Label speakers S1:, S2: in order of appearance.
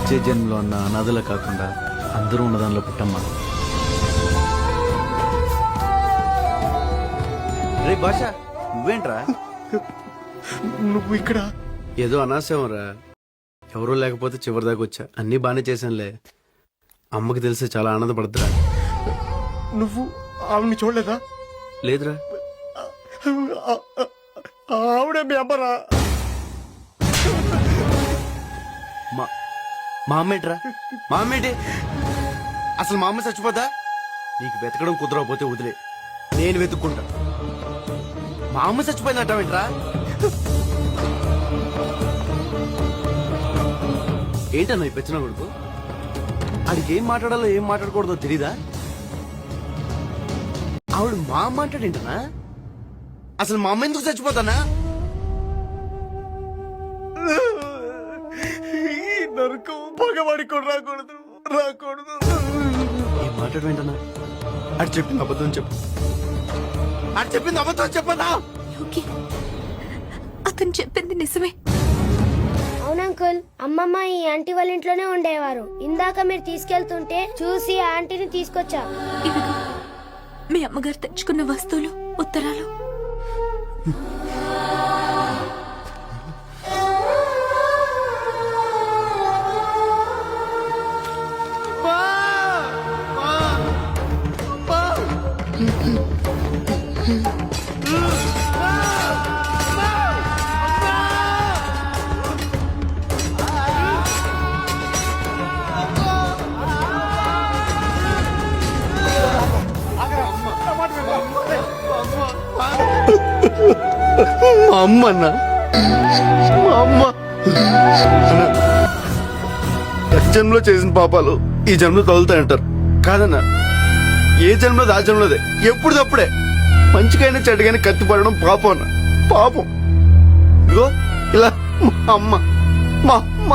S1: వచ్చే జన్మలో ఉన్న అనాథలా కాకుండా అందరూ ఉన్నదానిలో పుట్టమ్మా. రే భాష, నువ్వేంట్రా?
S2: నువ్వు ఇక్కడ?
S1: ఏదో అనాశంరా, ఎవరూ లేకపోతే చివరి దాకా వచ్చా. అన్నీ బాగానే చేశానులే. అమ్మకి తెలిస్తే చాలా ఆనందపడతారా.
S2: నువ్వు ఆవిడని చూడలేదా?
S1: లేదురా.
S2: ఆవిడే మీ అమ్మరా?
S1: మా అమ్మ ఏంట్రా? మా అమ్మ ఏంటి? అసలు మా అమ్మ చచ్చిపోతా? నీకు వెతకడం కుదరకపోతే వదిలే, నేను వెతుక్కుంటా. మా అమ్మ చచ్చిపోయిందంటావేంట్రా? ఏంటన్నా ఈ పెచ్చిన కొడుకు? ఆడికి ఏం మాట్లాడాలో ఏం మాట్లాడకూడదో తెలీదా? ఆవిడ మా అమ్మ అంటాడేంటనా? అసలు మా అమ్మ ఎందుకు చచ్చిపోతానా?
S2: నరకం పగవాడి కూడా రాకూడదు, రాకూడదు.
S1: ఏం మాట్లాడమేంటన్నా? అది చెప్పింది అబద్ధం చెప్పు. అది చెప్పింది అబద్ధం చెప్పదా?
S3: అతను చెప్పింది నిజమే.
S4: అవునంకుల్, అమ్మమ్మ ఈ ఆంటీ వాళ్ళ ఇంట్లోనే ఉండేవారు. ఇందాక మీరు తీసుకెళ్తుంటే చూసి ఆ ఆంటీని తీసుకొచ్చా.
S3: ఇదిగో మీ అమ్మగారు తెచ్చుకున్న వస్తువులు, ఉత్తరాలు.
S1: మా అమ్మ అన్న, మా అమ్మ గత జన్మలో చేసిన పాపాలు ఈ జన్మలో తగులుతాయంటారు కాదన్నా. ఏ జన్మలో ఆ జన్మలోదే, ఎప్పుడు తప్పుడే. మంచికైనా చెడ్డగానే కత్తి పడడం పాపం అన్న, పాపం. ఇదిగో ఇలా మా అమ్మ, మా అమ్మ